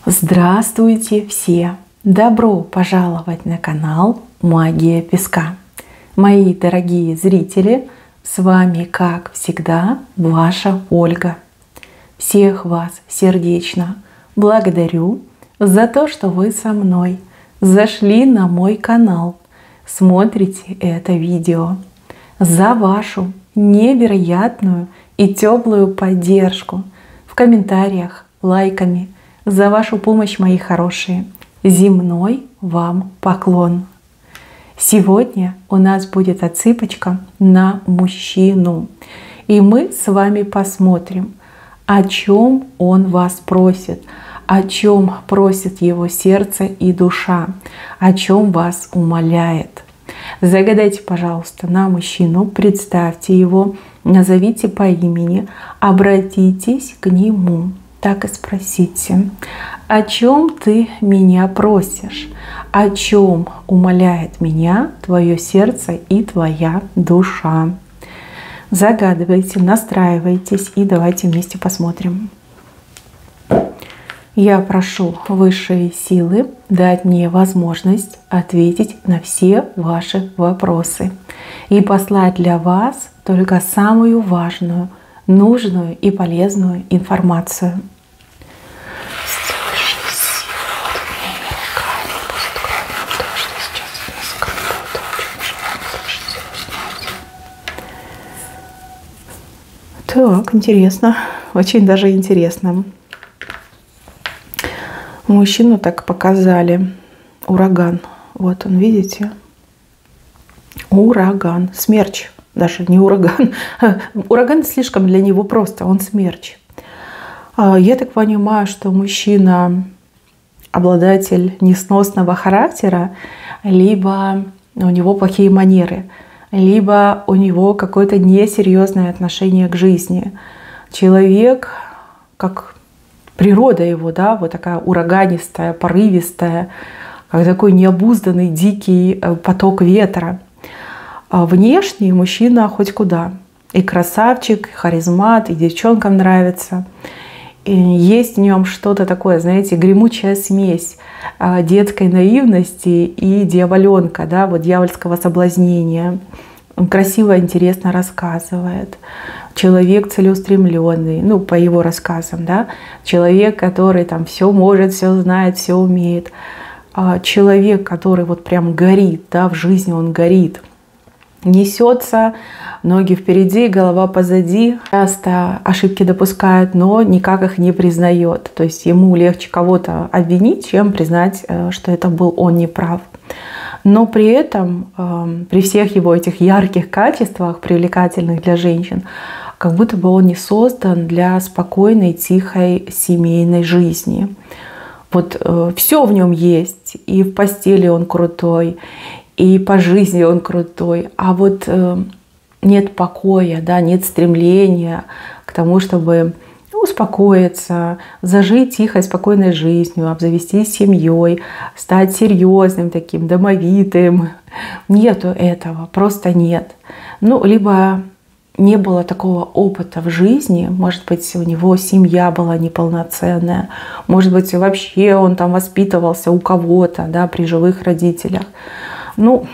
Здравствуйте все! Добро пожаловать на канал Магия Песка. Мои дорогие зрители, с вами, как всегда, ваша Ольга. Всех вас сердечно благодарю за то, что вы со мной зашли на мой канал, смотрите это видео, за вашу невероятную и теплую поддержку в комментариях, лайками, за вашу помощь, мои хорошие. Земной вам поклон. Сегодня у нас будет отсыпочка на мужчину. И мы с вами посмотрим, о чем он вас просит, о чем просит его сердце и душа, о чем вас умоляет. Загадайте, пожалуйста, на мужчину, представьте его, назовите по имени, обратитесь к нему. Так и спросите: о чем ты меня просишь? О чем умоляет меня твое сердце и твоя душа? Загадывайте, настраивайтесь и давайте вместе посмотрим. Я прошу высшие силы дать мне возможность ответить на все ваши вопросы и послать для вас только самую важную, нужную и полезную информацию. Так, интересно, очень даже интересно. Мужчину так показали. Ураган. Вот он, видите? Ураган. Смерч. Даже не ураган. Ураган слишком для него просто. Он смерч. Я так понимаю, что мужчина обладатель несносного характера, либо у него плохие манеры, либо у него какое-то несерьезное отношение к жизни. Человек, как природа его, да, вот такая ураганистая, порывистая, как такой необузданный дикий поток ветра. А внешний мужчина хоть куда. И красавчик, и харизмат, и девчонкам нравится. И есть в нем что-то такое, знаете, гремучая смесь детской наивности и дьяволенка, да, вот дьявольского соблазнения. Он красиво, интересно рассказывает. Человек целеустремленный, ну, по его рассказам, да. Человек, который там все может, все знает, все умеет. Человек, который вот прям горит, да, в жизни он горит. Несется, ноги впереди, голова позади. Часто ошибки допускает, но никак их не признает. То есть ему легче кого-то обвинить, чем признать, что это был он неправ. Но при этом, при всех его этих ярких качествах, привлекательных для женщин, как будто бы он не создан для спокойной, тихой семейной жизни. Вот все в нем есть. И в постели он крутой, и по жизни он крутой. А вот нет покоя, да, нет стремления к тому, чтобы успокоиться, зажить тихой, спокойной жизнью, обзавестись семьей, стать серьезным таким, домовитым. Нету этого, просто нет. Ну, либо не было такого опыта в жизни, может быть, у него семья была неполноценная, может быть, вообще он там воспитывался у кого-то, да, при живых родителях. Ну,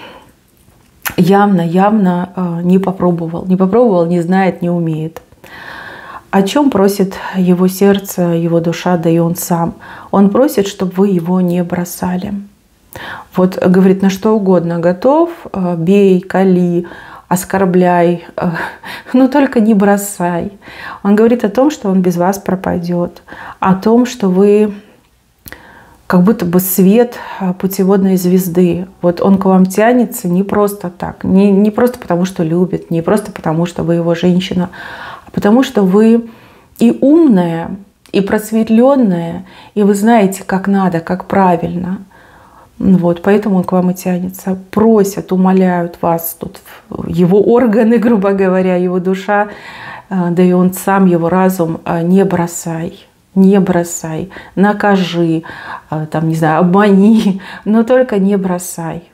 явно не попробовал, не знает, не умеет. О чем просит его сердце, его душа, да и он сам? Он просит, чтобы вы его не бросали. Вот говорит, на что угодно готов, бей, кали, оскорбляй, но только не бросай. Он говорит о том, что он без вас пропадет, о том, что вы как будто бы свет путеводной звезды. Вот он к вам тянется не просто так, не просто потому, что любит, не просто потому, что вы его женщина, а потому что вы и умная, и просветленная, и вы знаете, как надо, как правильно. Вот, поэтому он к вам и тянется. Просят, умоляют вас, тут его органы, грубо говоря, его душа, да и он сам, его разум, не бросай. Не бросай, накажи, там, не знаю, обмани, но только не бросай.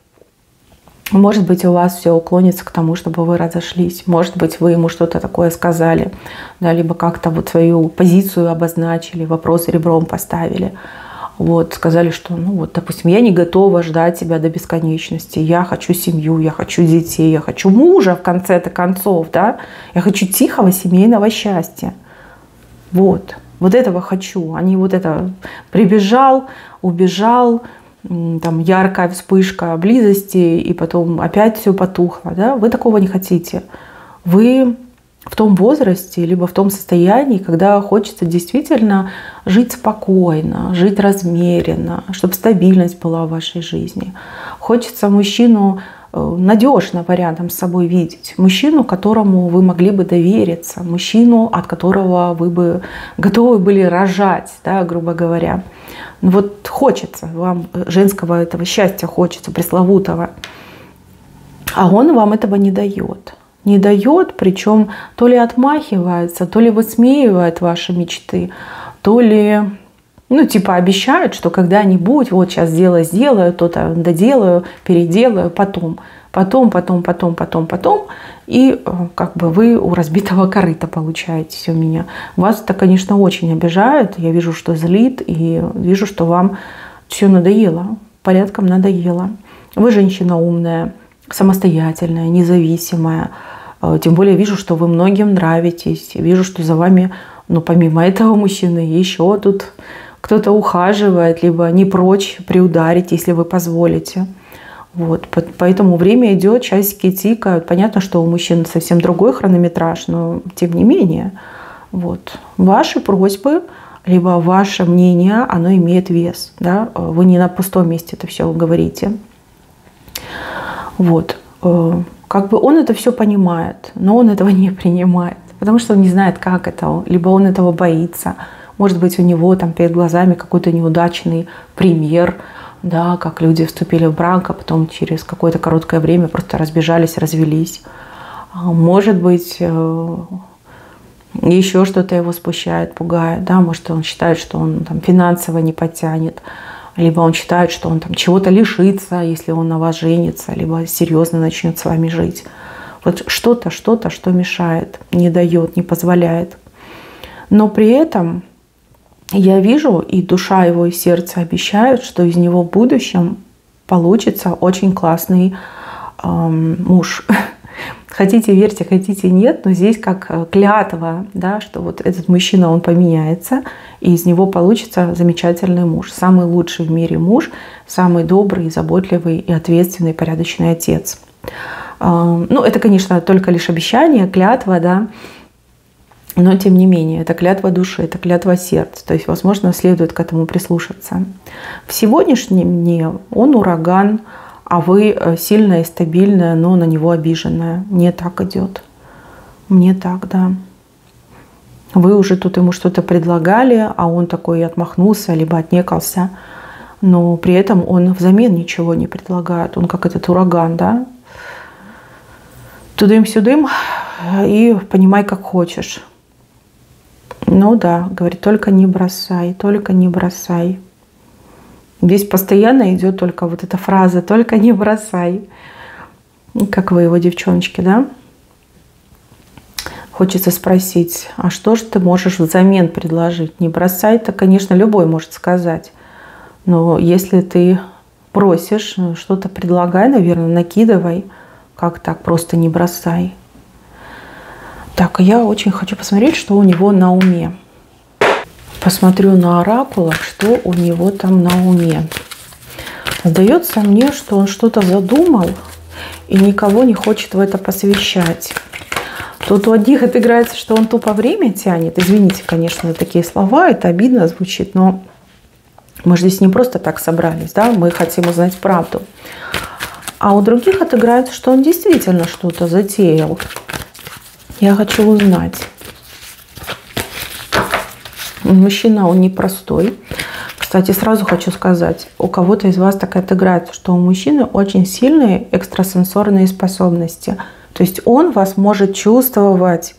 Может быть, у вас все уклонится к тому, чтобы вы разошлись. Может быть, вы ему что-то такое сказали, да, либо как-то вот свою позицию обозначили, вопрос ребром поставили. Вот, сказали, что, ну вот, допустим, я не готова ждать тебя до бесконечности, я хочу семью, я хочу детей, я хочу мужа в конце-то концов, да, я хочу тихого семейного счастья. Вот этого хочу, а не вот это прибежал, убежал, там яркая вспышка близости, и потом опять все потухло, да, вы такого не хотите. Вы в том возрасте, либо в том состоянии, когда хочется действительно жить спокойно, жить размеренно, чтобы стабильность была в вашей жизни. Хочется мужчину надежного рядом с собой видеть, мужчину, которому вы могли бы довериться, мужчину, от которого вы бы готовы были рожать, да, грубо говоря. Ну вот хочется вам женского этого счастья, хочется пресловутого, а он вам этого не дает. Не дает, причем то ли отмахивается, то ли высмеивает ваши мечты, то ли, ну, типа обещает, что когда-нибудь, вот сейчас сделаю, то-то доделаю, переделаю, потом. И как бы вы у разбитого корыта получаетесь у меня. Вас это, конечно, очень обижает. Я вижу, что злит, и вижу, что вам все надоело, порядком надоело. Вы женщина умная, самостоятельная, независимая. Тем более вижу, что вы многим нравитесь. Вижу, что за вами, ну, помимо этого мужчины, еще тут кто-то ухаживает, либо не прочь приударить, если вы позволите. Вот. Поэтому время идет, часики тикают. Понятно, что у мужчин совсем другой хронометраж, но тем не менее. Вот. Ваши просьбы, либо ваше мнение, оно имеет вес. Да? Вы не на пустом месте это все говорите. Вот. Как бы он это все понимает, но он этого не принимает, потому что он не знает, как это, либо он этого боится. Может быть, у него там перед глазами какой-то неудачный пример, да, как люди вступили в брак, а потом через какое-то короткое время просто разбежались, развелись. Может быть, еще что-то его смущает, пугает, да, может, он считает, что он там финансово не потянет. Либо он считает, что он там чего-то лишится, если он на вас женится, либо серьезно начнет с вами жить. Вот что-то, что мешает, не дает, не позволяет. Но при этом я вижу, и душа его, и сердце обещают, что из него в будущем получится очень классный муж. Хотите верьте, хотите нет, но здесь как клятва, да, что вот этот мужчина, он поменяется, и из него получится замечательный муж. Самый лучший в мире муж, самый добрый, заботливый и ответственный, порядочный отец. Ну, это, конечно, только лишь обещание, клятва, да, но тем не менее, это клятва души, это клятва сердца. То есть, возможно, следует к этому прислушаться. В сегодняшнем дне он ураган, а вы сильная и стабильная, но на него обиженная. Мне так идет. Мне так, да. Вы уже тут ему что-то предлагали, а он такой отмахнулся, либо отнекался. Но при этом он взамен ничего не предлагает. Он как этот ураган, да. Тудым-сюдым и понимай, как хочешь. Ну да, говорит, только не бросай, только не бросай. Здесь постоянно идет только вот эта фраза «только не бросай». Как вы его, девчоночки, да? Хочется спросить, а что же ты можешь взамен предложить? Не бросай-то, конечно, любой может сказать. Но если ты просишь, что-то предлагай, наверное, накидывай. Как так, просто не бросай. Так, я очень хочу посмотреть, что у него на уме. Посмотрю на оракулах, что у него там на уме. Сдается мне, что он что-то задумал и никого не хочет в это посвящать. Тут у одних отыграется, что он тупо время тянет. Извините, конечно, такие слова, это обидно звучит, но мы же здесь не просто так собрались, да, мы хотим узнать правду. А у других отыграется, что он действительно что-то затеял. Я хочу узнать. Мужчина, он непростой. Кстати, сразу хочу сказать, у кого-то из вас так отыграется, что у мужчины очень сильные экстрасенсорные способности. То есть он вас может чувствовать,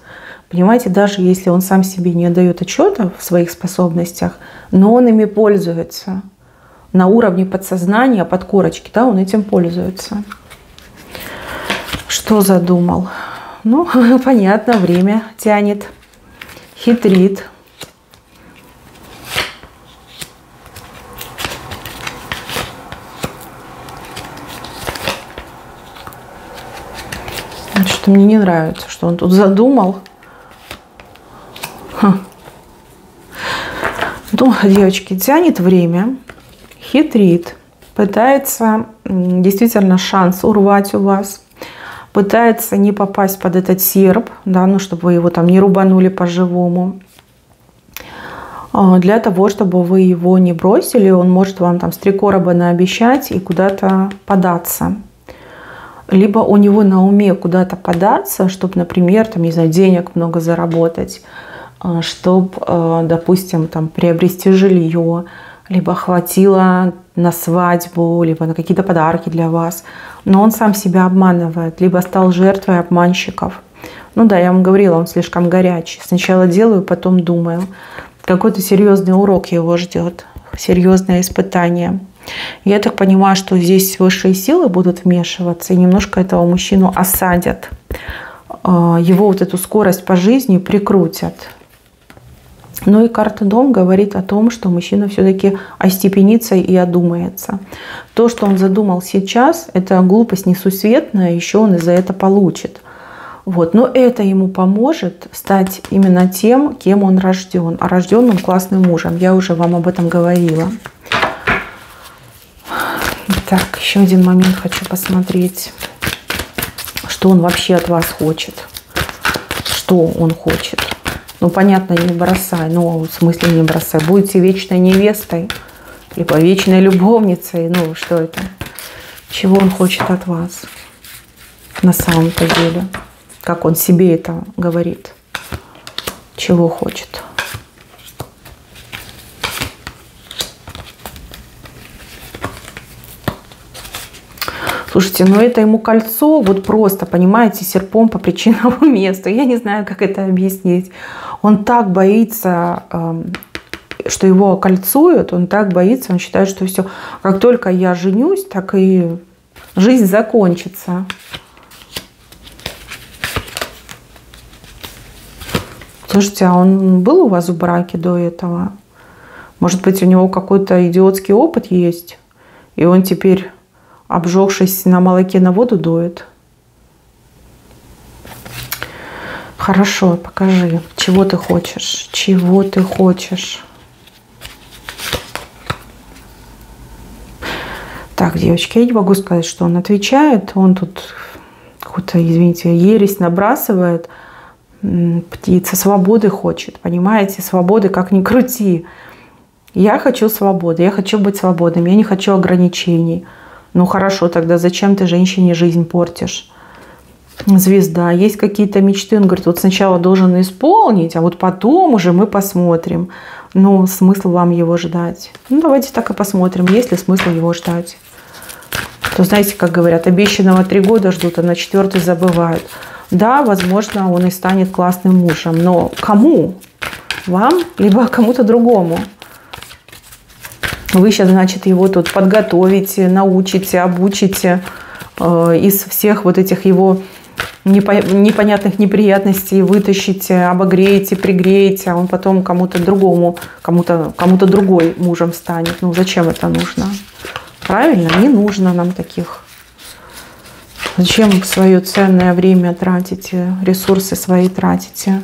понимаете, даже если он сам себе не отдает отчета в своих способностях, но он ими пользуется. На уровне подсознания, подкорочки, да, он этим пользуется. Что задумал? Ну, понятно, время тянет, хитрит. Что мне не нравится, что он тут задумал. Ну, девочки, тянет время, хитрит, пытается действительно шанс урвать у вас, пытается не попасть под этот серп, да, ну, чтобы вы его там не рубанули по-живому. Для того, чтобы вы его не бросили, он может вам там с 3 короба наобещать и куда-то податься. Либо у него на уме куда-то податься, чтобы, например, там, не знаю, денег много заработать, чтобы, допустим, там, приобрести жилье, либо хватило на свадьбу, либо на какие-то подарки для вас. Но он сам себя обманывает, либо стал жертвой обманщиков. Ну да, я вам говорила, он слишком горячий. Сначала делаю, потом думаю. Какой-то серьезный урок его ждет, серьезное испытание. Я так понимаю, что здесь высшие силы будут вмешиваться и немножко этого мужчину осадят. Его вот эту скорость по жизни прикрутят. Ну и карта Дом говорит о том, что мужчина все-таки остепенится и одумается. То, что он задумал сейчас, это глупость несусветная, еще он и за это получит. Вот. Но это ему поможет стать именно тем, кем он рожден. А рожден он классным мужем. Я уже вам об этом говорила. Так, еще один момент хочу посмотреть. Что он вообще от вас хочет? Что он хочет? Ну, понятно, не бросай. Ну, в смысле не бросай. Будете вечной невестой, либо вечной любовницей. Ну, что это? Чего он хочет от вас на самом-то деле? Как он себе это говорит? Чего хочет? Слушайте, ну это ему кольцо, вот просто, понимаете, серпом по причинному месту. Я не знаю, как это объяснить. Он так боится, что его окольцуют, он так боится, он считает, что все, как только я женюсь, так и жизнь закончится. Слушайте, а он был у вас в браке до этого? Может быть, у него какой-то идиотский опыт есть, и он теперь, обжегшись на молоке, на воду дует? Хорошо, покажи, чего ты хочешь, чего ты хочешь. Так, девочки, я не могу сказать, что он отвечает. Он тут какую-то, извините, ересь набрасывает. Птица свободы хочет, понимаете? Свободы как ни крути. Я хочу свободы, я хочу быть свободным, я не хочу ограничений. Ну хорошо, тогда зачем ты женщине жизнь портишь? Звезда. Есть какие-то мечты, он говорит, вот сначала должен исполнить, а вот потом уже мы посмотрим. Ну, смысл вам его ждать? Ну, давайте так и посмотрим, есть ли смысл его ждать. То знаете, как говорят, обещанного 3 года ждут, а на 4-й забывают. Да, возможно, он и станет классным мужем, но кому? Вам, либо кому-то другому? Вы сейчас, значит, его тут подготовите, научите, обучите из всех вот этих его непонятных неприятностей вытащите, обогреете, пригреете, а он потом кому-то другому, кому-то другой мужем станет. Ну, зачем это нужно? Правильно? Не нужно нам таких. Зачем свое ценное время тратите, ресурсы свои тратите?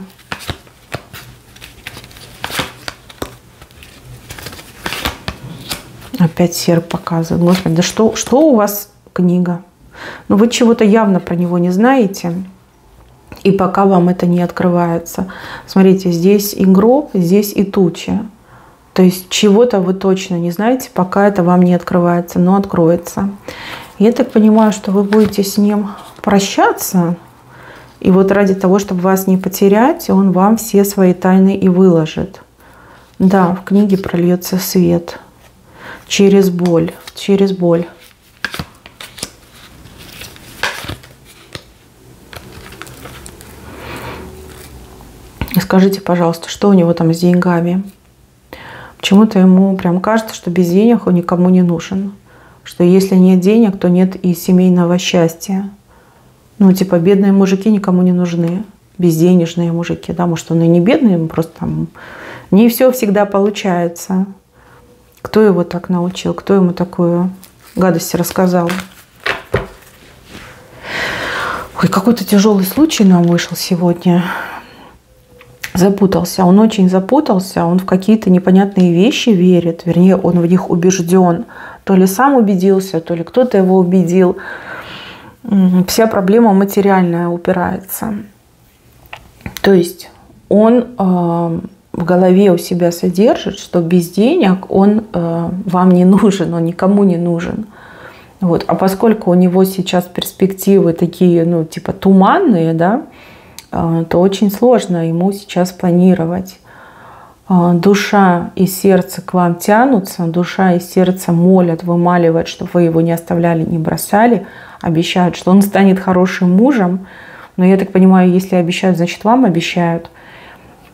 Опять серп показывает. Господи, да что у вас книга? Ну вы чего-то явно про него не знаете. И пока вам это не открывается. Смотрите, здесь и гроб, здесь и тучи. То есть чего-то вы точно не знаете, пока это вам не открывается, но откроется. Я так понимаю, что вы будете с ним прощаться. И вот ради того, чтобы вас не потерять, он вам все свои тайны и выложит. Да, в книге прольется свет. Через боль. Через боль. Скажите, пожалуйста, что у него там с деньгами? Почему-то ему прям кажется, что без денег он никому не нужен. Что если нет денег, то нет и семейного счастья. Ну, типа, бедные мужики никому не нужны. Безденежные мужики, да, может, он и не бедный, просто там не все всегда получается. Кто его так научил? Кто ему такую гадость рассказал? Ой, Ой, какой-то тяжелый случай нам вышел сегодня. Запутался. Он очень запутался. Он в какие-то непонятные вещи верит. Вернее, он в них убежден. То ли сам убедился, то ли кто-то его убедил. Вся проблема материальная упирается. То есть он в голове у себя содержит, что без денег он вам не нужен, он никому не нужен. Вот. А поскольку у него сейчас перспективы такие, ну, типа туманные, да, то очень сложно ему сейчас планировать. Душа и сердце к вам тянутся, душа и сердце молят, вымаливают, чтобы вы его не оставляли, не бросали, обещают, что он станет хорошим мужем. Но я так понимаю, если обещают, значит вам обещают.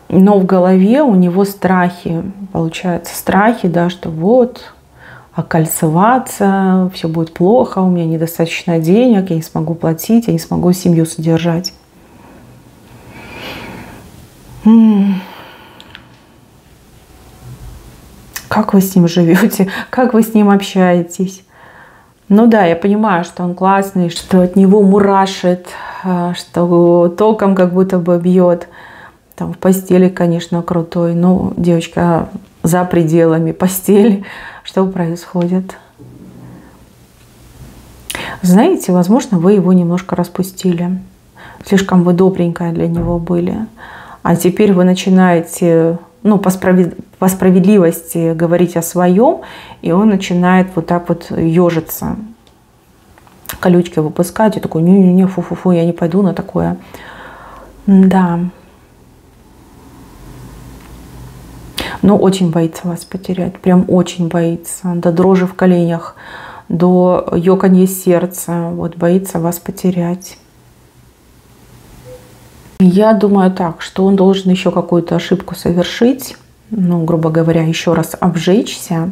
Но в голове у него страхи, получается, страхи, да, что вот окольцеваться, все будет плохо, у меня недостаточно денег, я не смогу платить, я не смогу семью содержать. Как вы с ним живете? Как вы с ним общаетесь? Ну да, я понимаю, что он классный, что от него мурашит, что током как будто бы бьет. Там в постели, конечно, крутой. Но девочка за пределами постели. Что происходит? Знаете, возможно, вы его немножко распустили. Слишком вы добренькая для него были. А теперь вы начинаете, ну, по справедливости говорить о своем, и он начинает вот так вот ежиться, колючки выпускать, и такой, не-не-не, фу-фу-фу, я не пойду на такое. Да. Но очень боится вас потерять, прям очень боится, до дрожи в коленях, до ёканья сердца, вот боится вас потерять. Я думаю так, что он должен еще какую-то ошибку совершить, ну, грубо говоря, еще раз обжечься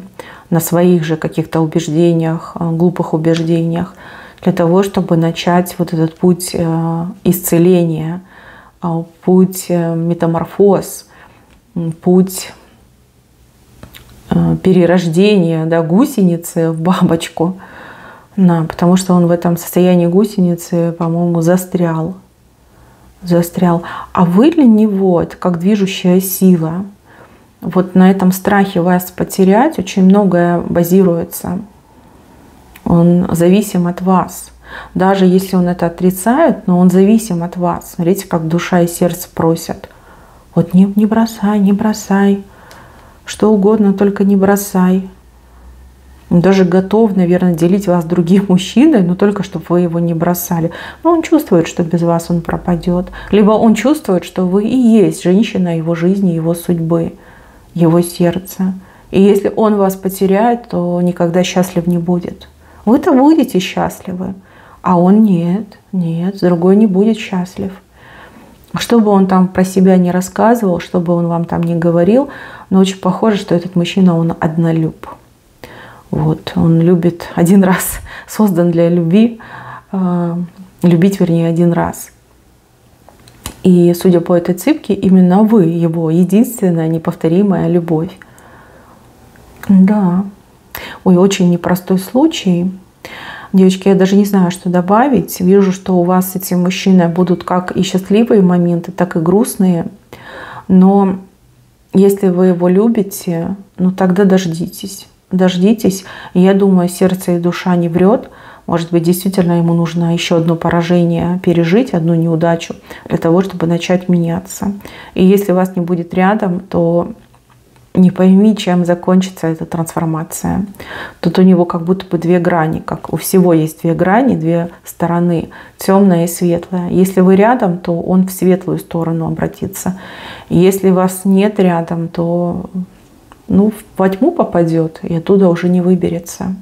на своих же каких-то убеждениях, глупых убеждениях, для того, чтобы начать вот этот путь исцеления, путь метаморфоз, путь перерождения, да, гусеницы в бабочку, да, потому что он в этом состоянии гусеницы, по-моему, застрял. А вы для него это как движущая сила. Вот на этом страхе вас потерять очень многое базируется. Он зависим от вас. Даже если он это отрицает, но он зависим от вас. Смотрите, как душа и сердце просят. Вот не бросай, не бросай. Что угодно, только не бросай. Он даже готов, наверное, делить вас с другим мужчиной, но только чтобы вы его не бросали. Но он чувствует, что без вас он пропадет. Либо он чувствует, что вы и есть женщина его жизни, его судьбы, его сердца. И если он вас потеряет, то никогда счастлив не будет. Вы-то будете счастливы, а он нет, с другой не будет счастлив. Что бы он там про себя не рассказывал, что бы он вам там не говорил, но очень похоже, что этот мужчина, он однолюб. Вот, он любит один раз, создан для любви, любить, вернее, один раз. И, судя по этой цыпке, именно вы его единственная неповторимая любовь. Да. Ой, очень непростой случай. Девочки, я даже не знаю, что добавить. Вижу, что у вас с этим мужчиной будут как и счастливые моменты, так и грустные. Но если вы его любите, ну тогда дождитесь. Дождитесь. И я думаю, сердце и душа не врет. Может быть, действительно ему нужно еще одно поражение пережить, одну неудачу, для того, чтобы начать меняться. И если вас не будет рядом, то не пойми, чем закончится эта трансформация. Тут у него как будто бы две грани, как у всего есть две грани, две стороны, темная и светлая. Если вы рядом, то он в светлую сторону обратится. Если вас нет рядом, то во тьму попадет и оттуда уже не выберется.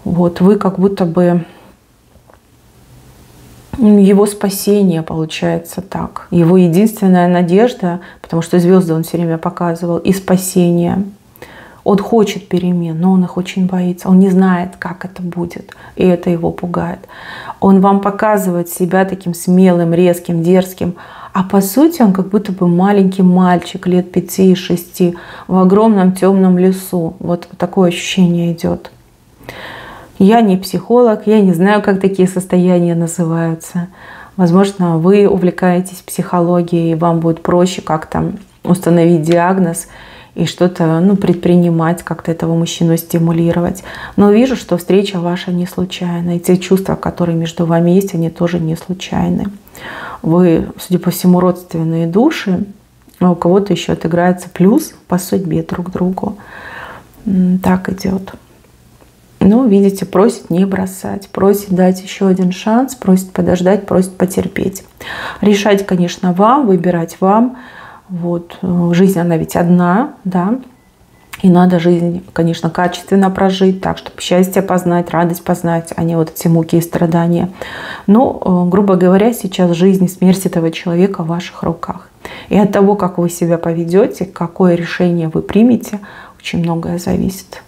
Вот вы как будто бы его спасение, получается так. Его единственная надежда, потому что звезды он все время показывал, и спасение. Он хочет перемен, но он их очень боится. Он не знает, как это будет, и это его пугает. Он вам показывает себя таким смелым, резким, дерзким, а по сути он как будто бы маленький мальчик лет 5-6 в огромном темном лесу. Вот такое ощущение идет. Я не психолог, я не знаю, как такие состояния называются. Возможно, вы увлекаетесь психологией, и вам будет проще как-то установить диагноз и что-то предпринимать, как-то этого мужчину стимулировать. Но вижу, что встреча ваша не случайна. И те чувства, которые между вами есть, они тоже не случайны. Вы, судя по всему, родственные души, а у кого-то еще отыграется плюс по судьбе друг другу. Так идет. Ну, видите, просит не бросать, просит дать еще один шанс, просит подождать, просит потерпеть. Решать, конечно, вам, выбирать вам. Вот. Жизнь, она ведь одна, да. И надо жизнь, конечно, качественно прожить, так, чтобы счастье познать, радость познать, а не вот эти муки и страдания. Но, грубо говоря, сейчас жизнь и смерть этого человека в ваших руках. И от того, как вы себя поведете, какое решение вы примете, очень многое зависит.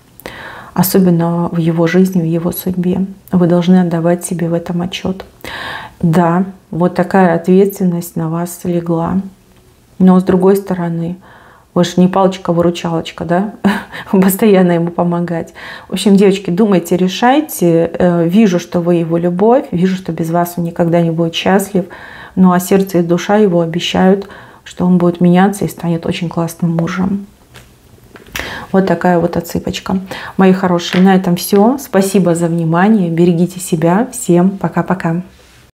Особенно в его жизни, в его судьбе. Вы должны отдавать себе в этом отчет. Да, вот такая ответственность на вас легла. Но с другой стороны, вы же не палочка-выручалочка, да? Постоянно ему помогать. В общем, девочки, думайте, решайте. Вижу, что вы его любовь. Вижу, что без вас он никогда не будет счастлив. Ну а сердце и душа его обещают, что он будет меняться и станет очень классным мужем. Вот такая вот отсыпочка. Мои хорошие, на этом все. Спасибо за внимание. Берегите себя. Всем пока-пока.